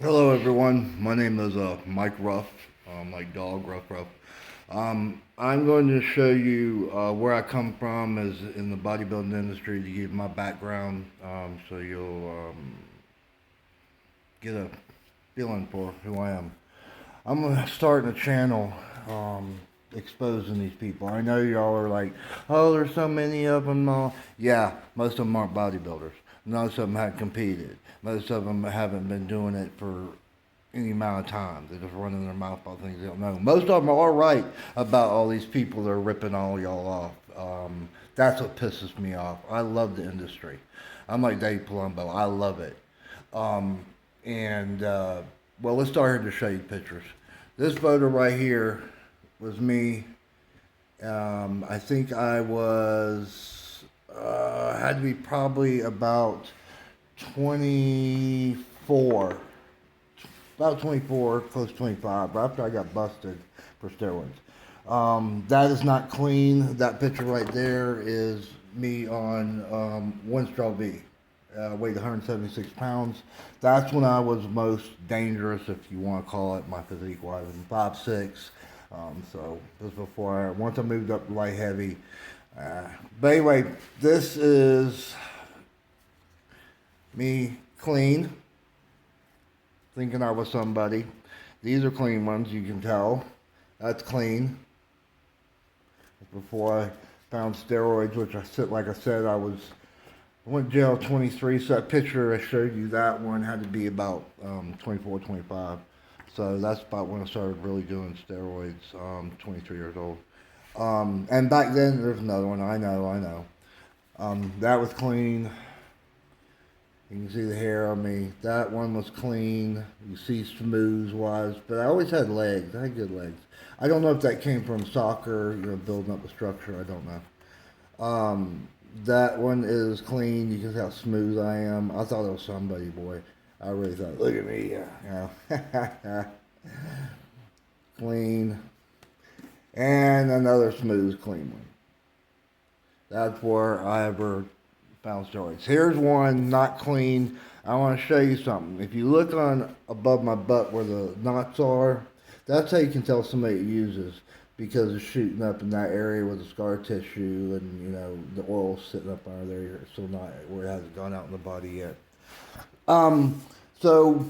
Hello, everyone. My name is Mike Ruff, like dog Ruff Ruff. I'm going to show you where I come from as in the bodybuilding industry to give my background, so you'll get a feeling for who I am. I'm gonna start a channel exposing these people. I know y'all are like, oh, there's so many of them. Yeah, most of them aren't bodybuilders. Most of them haven't competed. Most of them haven't been doing it for any amount of time. They're just running their mouth about things they don't know. Most of them are right about all these people that are ripping all y'all off. That's what pisses me off. I love the industry. I'm like Dave Palumbo. I love it. Um, and well, let's start here to show you pictures. This photo right here was me. I think I was had to be probably about 24, about 24, close to 25. But after I got busted for steroids, that is not clean. That picture right there is me on Winstrol V. Weighed 176 pounds. That's when I was most dangerous, if you want to call it, my physique wise. I'm 5'6". So this was before once I moved up to light heavy. But anyway, this is me clean, thinking I was somebody. These are clean ones, you can tell. That's clean. Before I found steroids, which I said, like I said, I went to jail at 23, so that picture I showed you, that one had to be about 24, 25. So that's about when I started really doing steroids, 23 years old. And back then, there's another one, I know. That was clean. You can see the hair on me. That one was clean. You see smooth wise, but I always had legs. I had good legs. I don't know if that came from soccer, building up the structure. I don't know. That one is clean. You can see how smooth I am. I thought it was somebody, boy. I really thought, look at me. Yeah. Clean. And another smooth, clean one. That's where I ever found steroids. Here's one not clean. I want to show you something. If you look on above my butt where the knots are, that's how you can tell somebody uses because it's shooting up in that area with the scar tissue and the oil sitting up under there. It's still not where it hasn't gone out in the body yet. Um, so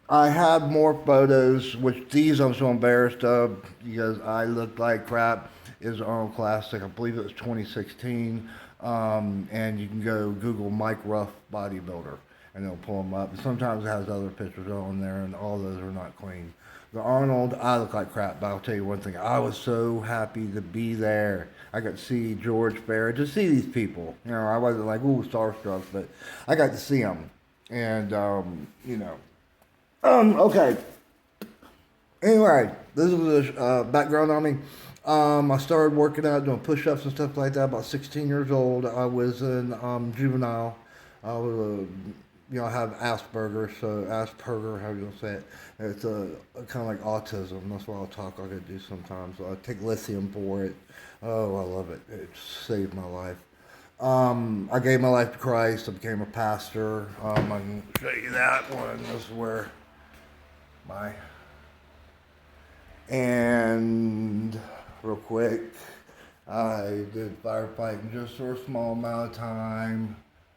I have more photos, which these I'm so embarrassed of because I looked like crap. Is Arnold Classic. I believe it was 2016. And you can go Google Mike Ruff bodybuilder, and it'll pull them up. And sometimes it has other pictures on there, and all those are not clean. The Arnold, I look like crap, but I'll tell you one thing. I was so happy to be there. I got to see George Barrett, to see these people. I wasn't like, ooh, starstruck, but I got to see them. And, okay. Anyway, this is a background on me. I started working out, doing push-ups and stuff like that. About 16 years old, I was in juvenile. I was, I have Asperger's, so Asperger, how do you gonna say it? It's kind of like autism. That's what I'll talk like I do sometimes. I take lithium for it. Oh, I love it. It saved my life. I gave my life to Christ. I became a pastor. I can show you that one. This is where my and real quick, I did firefighting just for a small amount of time.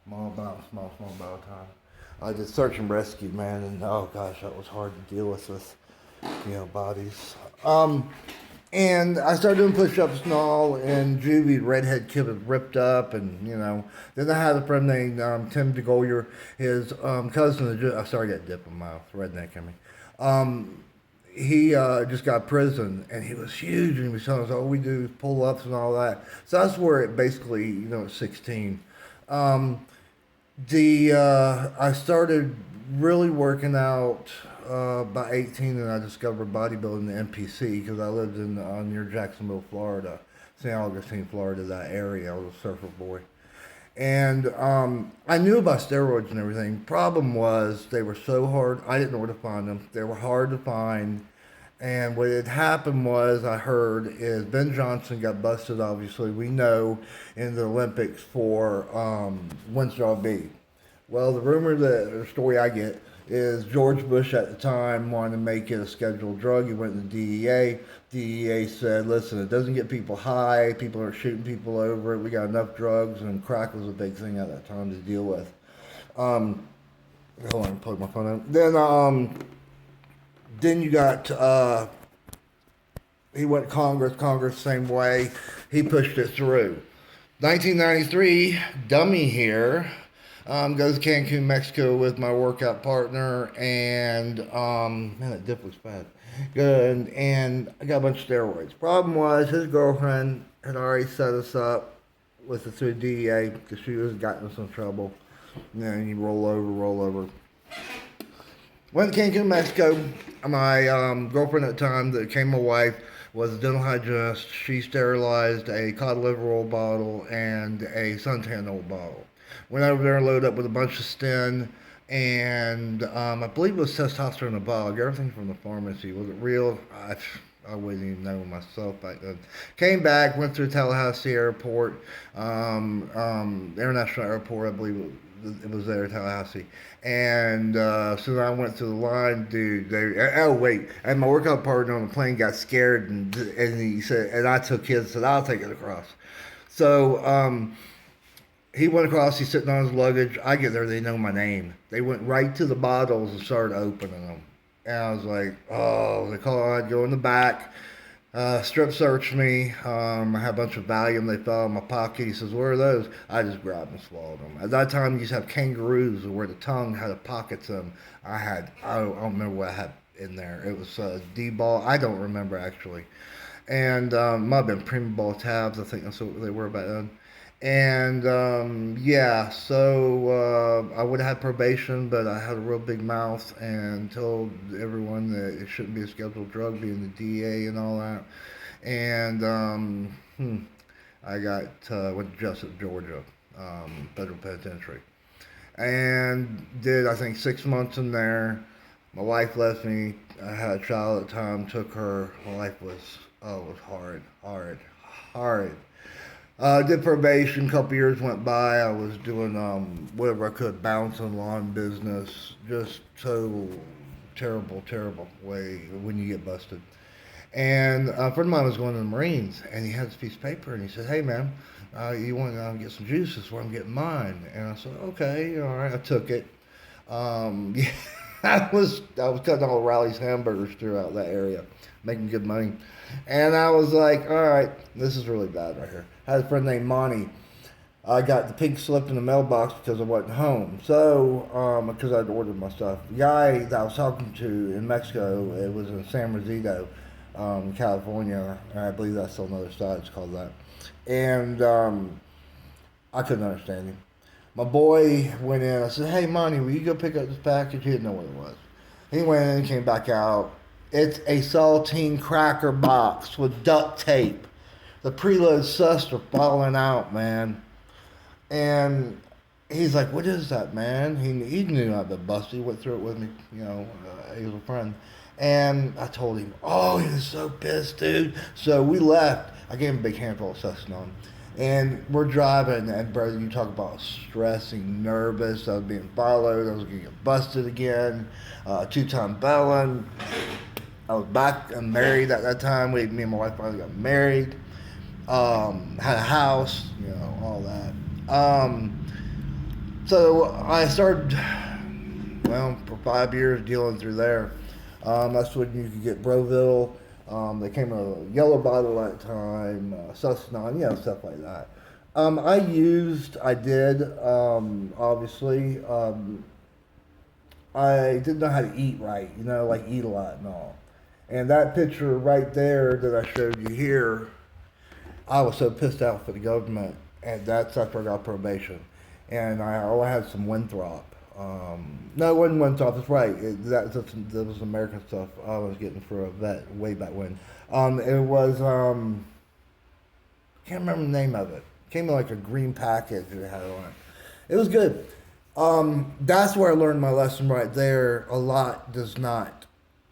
Small amount of time. I did search and rescue, man, and oh gosh, that was hard to deal with bodies. And I started doing push-ups and all, and Juvie, redhead kid, was ripped up, and Then I had a friend named Tim DeGoyer, his cousin. I sorry, I got dip in my mouth, redneck in me. He just got prison, and he was huge, and he was telling us all we do is pull ups and all that. So that's where it basically, at 16. Um, the I started really working out by 18, and I discovered bodybuilding in NPC because I lived in near Jacksonville, Florida, St. Augustine, Florida, that area. I was a surfer boy. And I knew about steroids and everything. Problem was they were so hard. I didn't know where to find them. They were hard to find. And what had happened was, I heard, is Ben Johnson got busted, obviously, we know, in the Olympics for Winstrol B. Well, the story I get is George Bush at the time wanted to make it a scheduled drug. He went to the DEA. DEA said, listen, it doesn't get people high. People aren't shooting people over it. We got enough drugs, and crack was a big thing at that time to deal with. Um, Hold on, plug my phone out. Then you got he went to Congress same way. He pushed it through. 1993, dummy here, goes to Cancun, Mexico with my workout partner, and man, that dip was bad. Good, and I got a bunch of steroids. Problem was, his girlfriend had already set us up with the through DEA because she was gotten in some trouble. And then you roll over. Went to Cancun, Mexico. My girlfriend at the time, that became my wife, was a dental hygienist. She sterilized a cod liver oil bottle and a suntan oil bottle. Went over there and loaded up with a bunch of Sten, and I believe it was testosterone in a bottle. I got everything from the pharmacy. Was it real? I wouldn't even know myself back then. Came back, went through Tallahassee Airport, International Airport, I believe it was there in Tallahassee. And so I went through the line, dude. Oh wait, and my workout partner on the plane got scared, and he said, and I took his, said I'll take it across. So he went across. He's sitting on his luggage. I get there, they know my name. They went right to the bottles and started opening them. And I was like, oh, they call. I'd go in the back. Strip searched me. I had a bunch of Valium. They fell in my pocket. He says, "Where are those?" I just grabbed and swallowed them. At that time, you used to have kangaroos where the tongue had the pockets in them. I don't remember what I had in there. It was D-ball. I don't remember actually. And might have been Prima Ball tabs. I think that's what they were back then. And yeah, so I would have had probation, but I had a real big mouth and told everyone that it shouldn't be a scheduled drug, being the DA and all that. And I got went to Jessup, Georgia, federal penitentiary, and did I think 6 months in there. My wife left me. I had a child at the time. Took her. My life was it was hard. Did probation. A couple years went by. I was doing whatever I could, bouncing lawn business. Just so terrible way when you get busted. And a friend of mine was going to the Marines, and he had this piece of paper, and he said, "Hey man, you want to get some juice? This is where I'm getting mine." And I said, "Okay, all right." I took it. Yeah, I was cutting all Riley's hamburgers throughout that area, making good money. And I was like, all right, this is really bad right here. I had a friend named Monty. I got the pink slip in the mailbox because I wasn't home. So, because I'd ordered my stuff. The guy that I was talking to in Mexico, it was in San Bernardino, California. And I believe that's on the other side, it's called that. And I couldn't understand him. My boy went in. I said, "Hey, Monty, will you go pick up this package?" He didn't know what it was. He went in and came back out. It's a saltine cracker box with duct tape. The preload susts are falling out, man. And he's like, "What is that, man?" He knew I'd been busted. He went through it with me. He was a friend. And I told him, oh, he was so pissed, dude. So we left. I gave him a big handful of Sustanon. And we're driving, and brother, you talk about stressing, nervous. I was being followed. I was going to get busted again. Two-time felon. I was back and married at that time. Me and my wife finally got married. Had a house, all that. So I started, for 5 years dealing through there. That's when you could get Broville. They came in a yellow bottle at the time, Sustanon, stuff like that. I did, obviously. I didn't know how to eat right, like eat a lot and all. And that picture right there that I showed you here, I was so pissed off for the government, and that's after I got probation. And I had some Winthrop. No, it wasn't Winthrop, that's right. That was American stuff I was getting for a vet way back when. It was, can't remember the name of it. It came in like a green package that it had on it. It was good. That's where I learned my lesson right there. A lot does not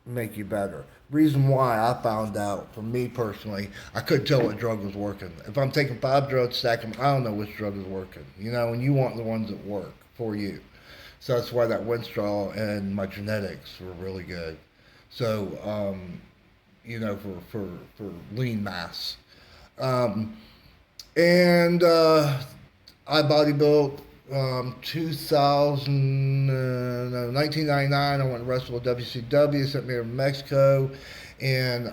make you better. Reason why I found out, for me personally, I couldn't tell what drug was working. If I'm taking 5 drugs, stack them, I don't know which drug is working. And you want the ones that work for you. So that's why that Winstrol and my genetics were really good. So, for lean mass. Um, and I bodybuilt 2000, no, 1999. I went to wrestle with WCW, sent me to Mexico and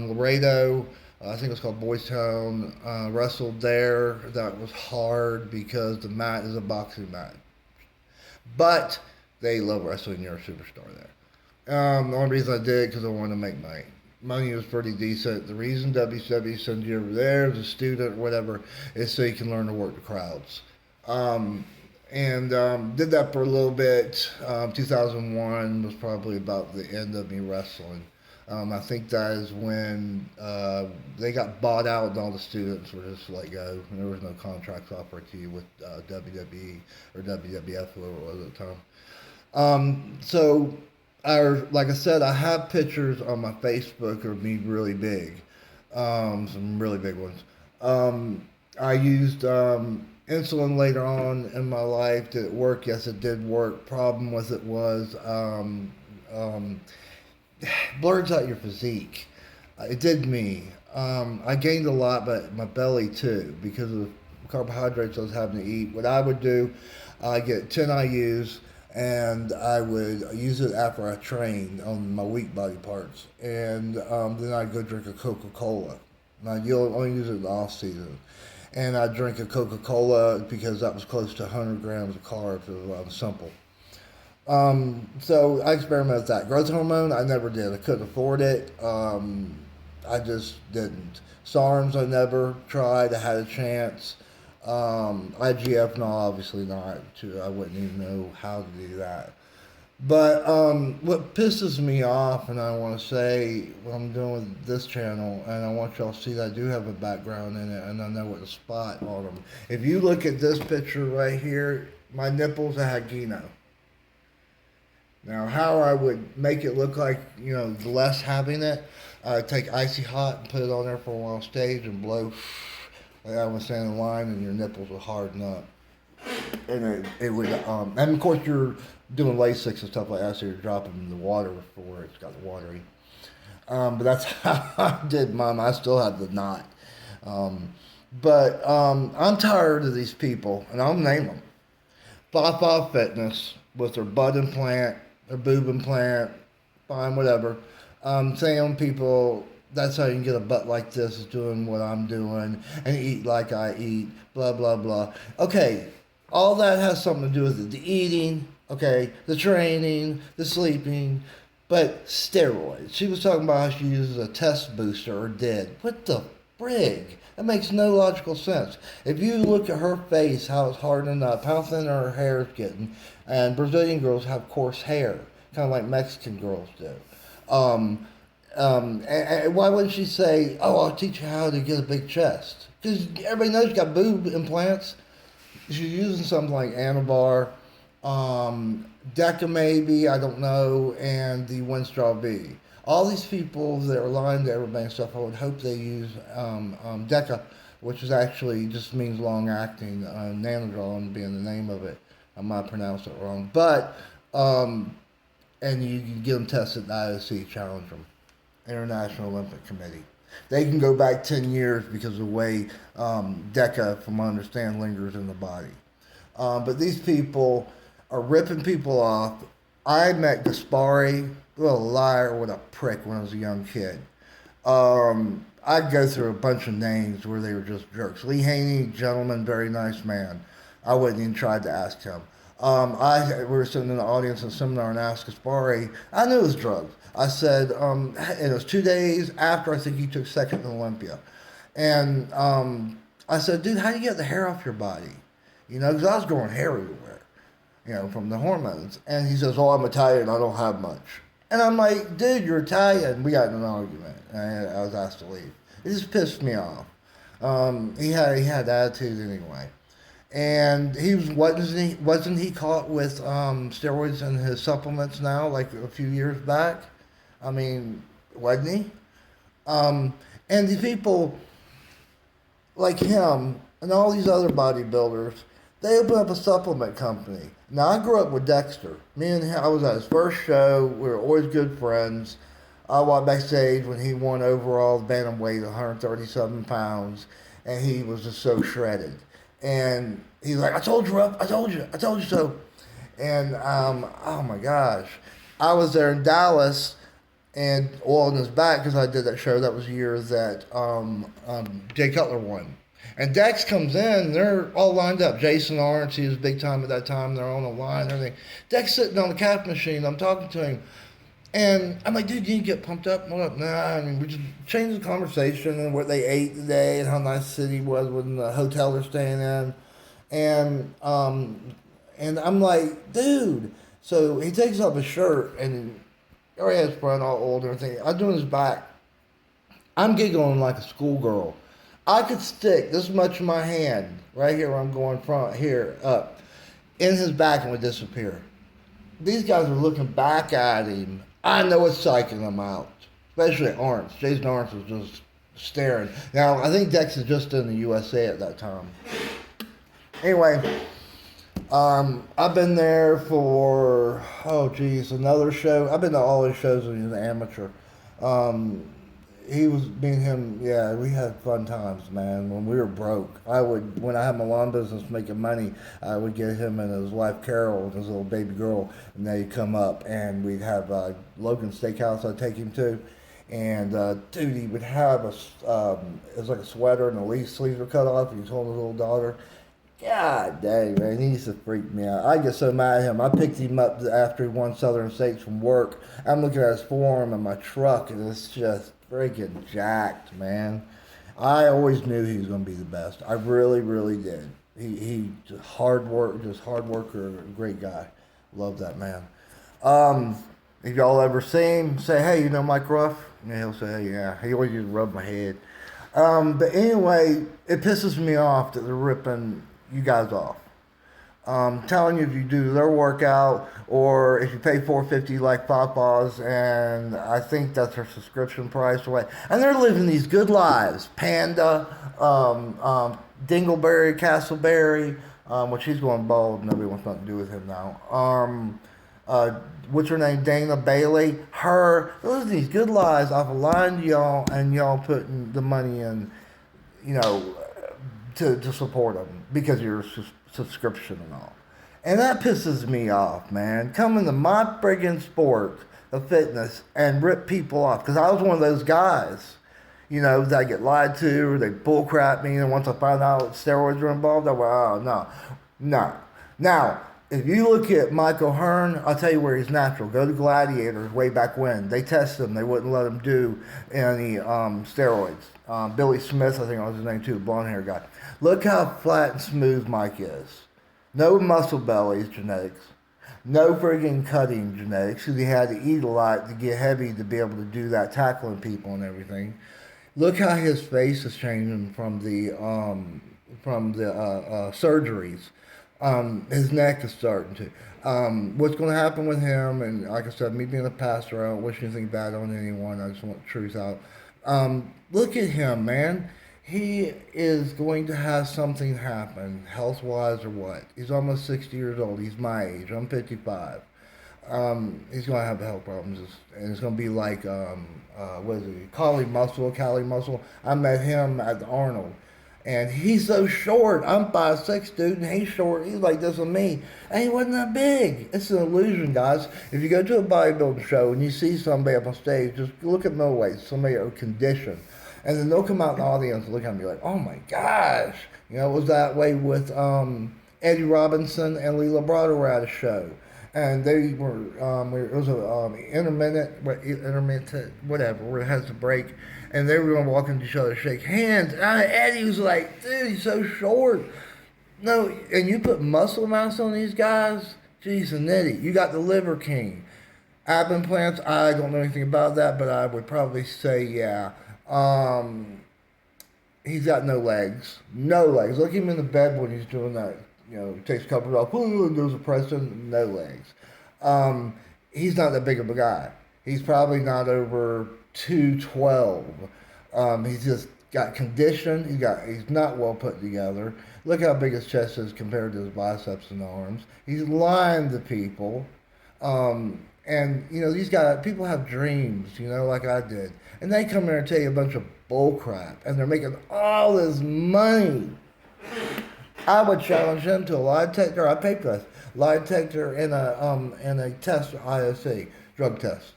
Laredo. I think it was called Boys Town. Wrestled there. That was hard because the mat is a boxing mat. But they love wrestling. You're a superstar there. The only reason I did it because I wanted to make money. Money was pretty decent. The reason WCW sends you over there as a student or whatever is so you can learn to work the crowds. Um, and did that for a little bit. 2001 was probably about the end of me wrestling. I think that is when they got bought out and all the students were just let go. And there was no contracts offered to you with WWE or WWF, whoever it was at the time. So, like I said, I have pictures on my Facebook of me really big, some really big ones. I used insulin later on in my life. Did it work? Yes, it did work. Problem with it was um, blurs out your physique. It did me. I gained a lot, but my belly too because of the carbohydrates I was having to eat. What I would do, I get 10 IU's and I would use it after I trained on my weak body parts, and then I'd go drink a Coca Cola. Now you'll only use it in the off season, and I'd drink a Coca Cola because that was close to 100 grams of carbs. It was simple. So I experimented with that. Growth hormone, I never did. I couldn't afford it. I just didn't. SARMs, I never tried. I had a chance. IGF, no, obviously not. I wouldn't even know how to do that. But what pisses me off, and I want to say what I'm doing with this channel, and I want y'all to see that I do have a background in it, and I know what to spot on them. If you look at this picture right here, my nipples, I had Gino. Now, how I would make it look like, less having it, I'd take Icy Hot and put it on there for a while on stage and blow like I was standing in line, and your nipples would harden up. And it would, and of course you're doing Lasix and stuff like that, so you're dropping in the water before it's got watery. But that's how I did mine. I still had the knot. But I'm tired of these people, and I'll name them. 5 Fitness with their butt implant, their boob implant, fine, whatever. Saying people, that's how you can get a butt like this, is doing what I'm doing, and eat like I eat, blah, blah, blah. Okay, all that has something to do with it. The eating, okay, the training, the sleeping, but steroids. She was talking about how she uses a test booster, or did. What the frig? That makes no logical sense. If you look at her face, how it's hardening up, how thin her hair is getting, and Brazilian girls have coarse hair, kind of like Mexican girls do. And why wouldn't she say, "Oh, I'll teach you how to get a big chest"? Because everybody knows you got boob implants. She's using something like Anabar, Deca maybe, I don't know, and the Winstrol V. All these people that are lying to everybody and stuff, I would hope they use Deca, which is actually just means long acting, Nanodrol being the name of it. I might pronounce it wrong. But, and you can get them tested at the IOC, challenge them. International Olympic Committee. They can go back 10 years because of the way DECA, from what I understand, lingers in the body. But these people are ripping people off. I met Gaspari, what a liar, what a prick when I was a young kid. I'd go through a bunch of names where they were just jerks. Lee Haney, gentleman, very nice man. I wouldn't even try to ask him. We were sitting in the audience in a seminar and asked Gaspari. I knew it was drugs. I said, and it was 2 days after I think he took second in Olympia. And I said, dude, how do you get the hair off your body? Because I was growing hair everywhere, from the hormones. And he says, oh, I'm Italian, I don't have much. And I'm like, dude, you're Italian. We got in an argument. And I was asked to leave. It just pissed me off. He had attitude anyway. And wasn't he caught with steroids in his supplements now, like a few years back? I mean, wasn't he? And the people like him and all these other bodybuilders, they open up a supplement company. Now I grew up with Dexter. Me and him, I was at his first show. We were always good friends. I walked backstage when he won overall bantamweight, 137 pounds, and he was just so shredded. And he's like, "I told you, Rupp. I told you so." And oh my gosh, I was there in Dallas, and on his back because I did that show. That was the year that Jay Cutler won. And Dex comes in, they're all lined up. Jason Lawrence, he was big time at that time. They're on the line and everything. Dex sitting on the cap machine. I'm talking to him. And I'm like, dude, you get pumped up? What up? Nah, I mean, we just changed the conversation and what they ate today and how nice the city was in the hotel they're staying in. And I'm like, dude. So he takes off his shirt and he already has his front all old and everything. I'm doing his back. I'm giggling like a schoolgirl. I could stick this much of my hand right here where I'm going front here up in his back and would disappear. These guys are looking back at him. I know it's psyching them out, especially Arntz. Jason Arntz was just staring. Now I think Dex is just in the USA at that time. Anyway, I've been there for another show. I've been to all his shows when he was an amateur. He was me and him. Yeah, we had fun times, man. When we were broke, when I had my lawn business making money, I would get him and his wife Carol and his little baby girl, and they'd come up and we'd have Logan Steakhouse. I'd take him to, and dude, he would have it was like a sweater and the sleeves were cut off. He was holding his little daughter. God dang, man, he used to freak me out. I get so mad at him. I picked him up after he won Southern States from work. I'm looking at his forearm in my truck, and it's just freaking jacked, man. I always knew he was going to be the best. I really, really did. He just hard worker, great guy. Love that man. If y'all ever see him, say, hey, you know Mike Ruff? Yeah, he'll say, hey, yeah. He always used to rub my head. But anyway, it pisses me off that they're ripping you guys off. Telling you if you do their workout or if you pay $4.50 like Papa's, and I think that's their subscription price away, and they're living these good lives. Panda, Dingleberry, Castleberry, which he's going bald. Nobody wants nothing to do with him now. What's her name? Dana Bailey. Those are these good lives off of lying to y'all, and y'all putting the money in, to support them because of your subscription and all. And that pisses me off, man. Come into my friggin' sport of fitness and rip people off. Because I was one of those guys, that I get lied to or they bullcrap me. And once I find out steroids are involved, I went, oh, no. Now, if you look at Michael Hearn, I'll tell you where he's natural. Go to Gladiators way back when. They tested him. They wouldn't let him do any steroids. Billy Smith, I think was his name too, blonde hair guy. Look how flat and smooth Mike is. No muscle bellies genetics. No friggin' cutting genetics, because he had to eat a lot to get heavy to be able to do that, tackling people and everything. Look how his face is changing from the surgeries. His neck is starting to. What's going to happen with him, and like I said, me being a pastor, I don't wish anything bad on anyone. I just want the truth out. Look at him, man. He is going to have something happen, health-wise or what. He's almost 60 years old. He's my age. I'm 55. He's going to have health problems. And it's going to be like, what is it, Cali Muscle. I met him at the Arnold. And he's so short. I'm 5'6", dude, and he's short. He's like this with me. And he wasn't that big. It's an illusion, guys. If you go to a bodybuilding show and you see somebody up on stage, just look at middleweight, somebody are conditioned. And then they'll come out in the audience and look at me like, oh my gosh. It was that way with Eddie Robinson and Lee Labrada were at a show. And they were, it was a intermittent, whatever, where it has a break. And they were going to walk into each other, shake hands. And Eddie was like, dude, he's so short. No, and you put muscle mass on these guys? Jeez, and Nitty, you got the Liver King. Ab implants, I don't know anything about that, but I would probably say, yeah. He's got no legs. No legs. Look at him in the bed when he's doing that. Takes a couple off, and does a press, no legs. He's not that big of a guy. He's probably not over 212. He's just got condition. He's not well put together. Look how big his chest is compared to his biceps and arms. He's lying to people. And these guys, people have dreams, like I did, and they come here and tell you a bunch of bull crap, and they're making all this money. I would challenge him to a lie detector. I paid for this lie detector in a test IOC drug test.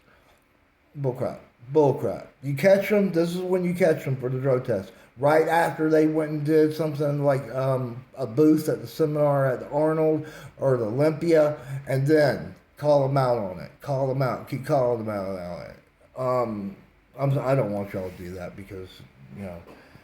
Bullcrap. Bullcrap. You catch them. This is when you catch them for the drug test. Right after they went and did something like a booth at the seminar at the Arnold or the Olympia, and then call them out on it. Call them out. Keep calling them out on it. I don't want y'all to do that because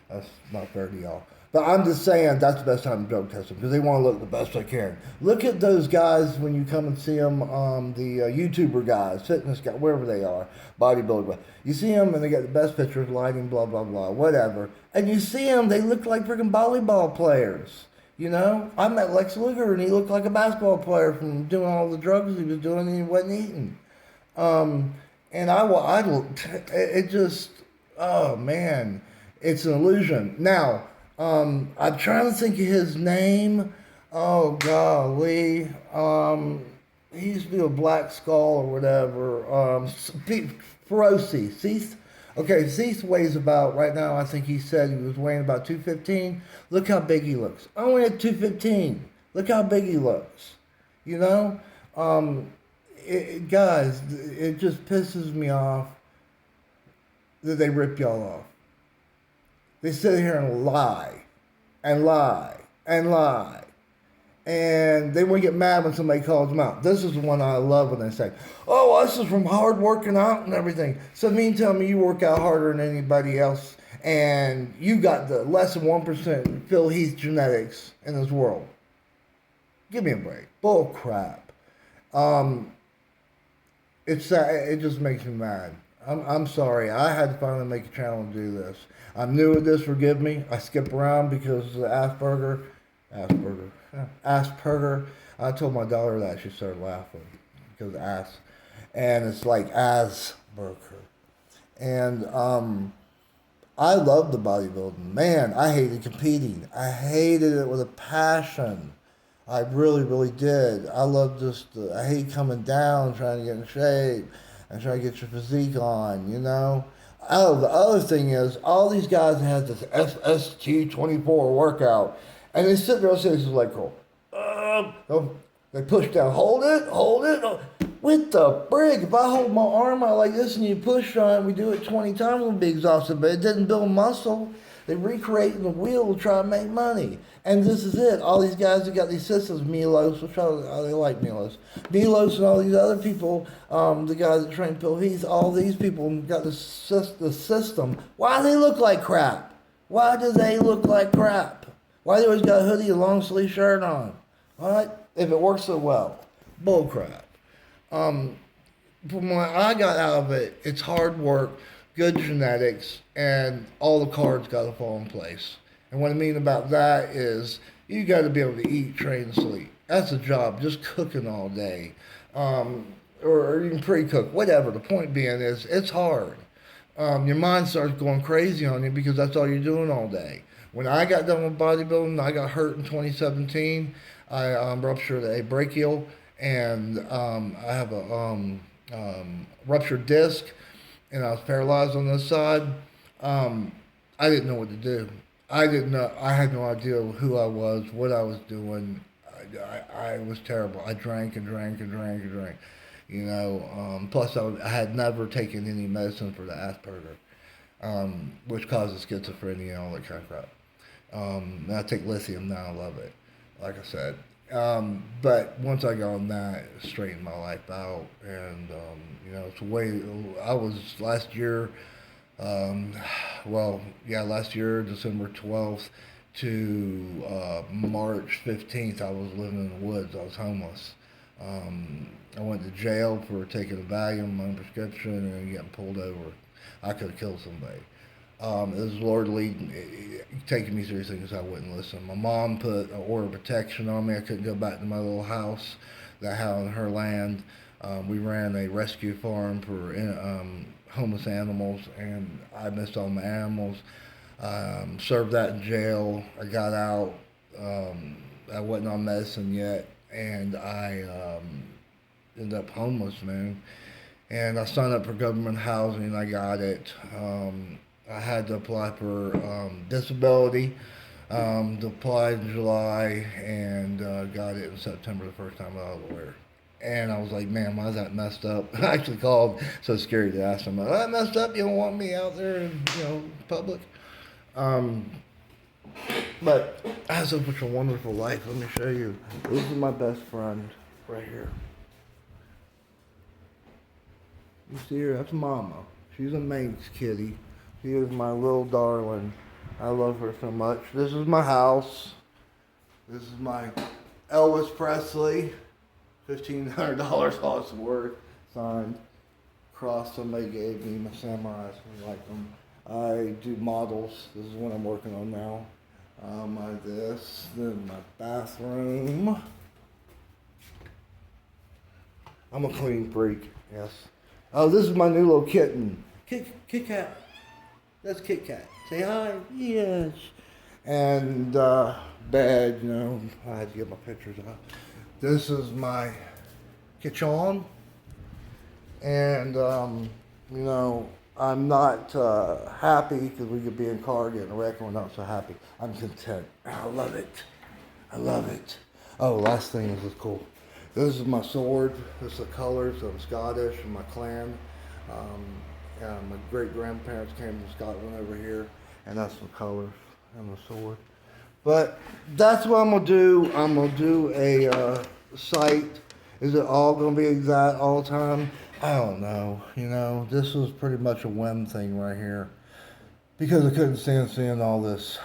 that's not fair to y'all. But I'm just saying that's the best time to drug test them because they want to look the best they can. Look at those guys when you come and see them, the YouTuber guys, fitness guys, wherever they are, bodybuilder. You see them and they got the best pictures, lighting, blah, blah, blah, whatever. And you see them, they look like freaking volleyball players. I met Lex Luger and he looked like a basketball player from doing all the drugs he was doing and he wasn't eating. And it just, oh man, it's an illusion. Now, I'm trying to think of his name. Oh golly. He used to be a Black Skull or whatever. Feroci. Cease. Okay, Cease weighs about, right now, I think he said he was weighing about 215. Look how big he looks. Only at 215. Look how big he looks. Guys, it just pisses me off that they rip y'all off. They sit here and lie, and lie, and lie. And they won't get mad when somebody calls them out. This is the one I love when they say, oh, this is from hard working out and everything. So tell me you work out harder than anybody else and you got the less than 1% Phil Heath genetics in this world. Give me a break. Bull crap. It just makes me mad. I'm sorry. I had to finally make a channel to do this. I'm new at this, forgive me. I skip around because of the Asperger. I told my daughter that. She started laughing because of ass. And it's like Asperger. And I loved the bodybuilding. Man, I hated competing. I hated it with a passion. I really, really did. I loved I hate coming down, trying to get in shape and trying to get your physique on, Oh, the other thing is, all these guys have this SST24 workout, and they sit there and say, this is like, they push down, hold it. With the frig, if I hold my arm out like this and you push on it, we do it 20 times, we'll be exhausted, but it didn't build muscle. They recreating the wheel to try to make money. And this is it. All these guys have got these systems, Milos, which they like Milos. Milos and all these other people, the guys that train Phil Heath, all these people got the system. Why do they look like crap? Why do they look like crap? Why they always got a hoodie, a long sleeve shirt on? All right? If it works so well. Bull crap. From what I got out of it, it's hard work, good genetics, and all the cards got to fall in place. And what I mean about that is you got to be able to eat, train, sleep. That's a job, just cooking all day. Or even pre-cook, whatever. The point being is it's hard. Your mind starts going crazy on you because that's all you're doing all day. When I got done with bodybuilding, I got hurt in 2017. I ruptured a brachial and I have a ruptured disc and I was paralyzed on this side. I didn't know what to do. I didn't know. I had no idea who I was, what I was doing. I was terrible. I drank and drank and drank and drank. Plus I had never taken any medicine for the Asperger, which causes schizophrenia and all that kind of crap. And I take lithium now. I love it. Like I said. But once I got on that, it straightened my life out. And, it's way, I was last year, last year, December 12th to March 15th, I was living in the woods. I was homeless. I went to jail for taking a Valium, my prescription, and getting pulled over. I could have killed somebody. It was the Lord leading, taking me seriously because I wouldn't listen. My mom put an order of protection on me. I couldn't go back to my little house that I had on her land. We ran a rescue farm for homeless animals, and I missed all my animals. Served that in jail. I got out. I wasn't on medicine yet, and I ended up homeless, man. And I signed up for government housing. I got it. I had to apply for disability. Applied in July and got it in September the first time I was aware. And I was like, man, why is that messed up? I actually called. So scary to ask them, that messed up? You don't want me out there in public? Um, but I had such a wonderful life. Let me show you. This is my best friend right here. You see her? That's Mama. She's a Manx kitty. She is my little darling. I love her so much. This is my house. This is my Elvis Presley, $1,500 all it's worth, signed. Cross somebody gave me, my samurais, I like them. I do models. This is what I'm working on now. Then my bathroom. I'm a clean freak, yes. Oh, this is my new little kitten. Kit Kat. That's Kit Kat. Say hi. Yes. And bed, I had to get my pictures out. This is my kitchen. And, I'm not happy because we could be in a car getting a wreck and we're not so happy. I'm content. I love it. I love it. Oh, last thing is cool. This is my sword. This is the colors. I'm Scottish and my clan. My great grandparents came from Scotland over here, and that's the colors and the sword. But that's what I'm gonna do. I'm gonna do a site. Is it all gonna be exact all the time? I don't know. This was pretty much a whim thing right here because I couldn't stand seeing all this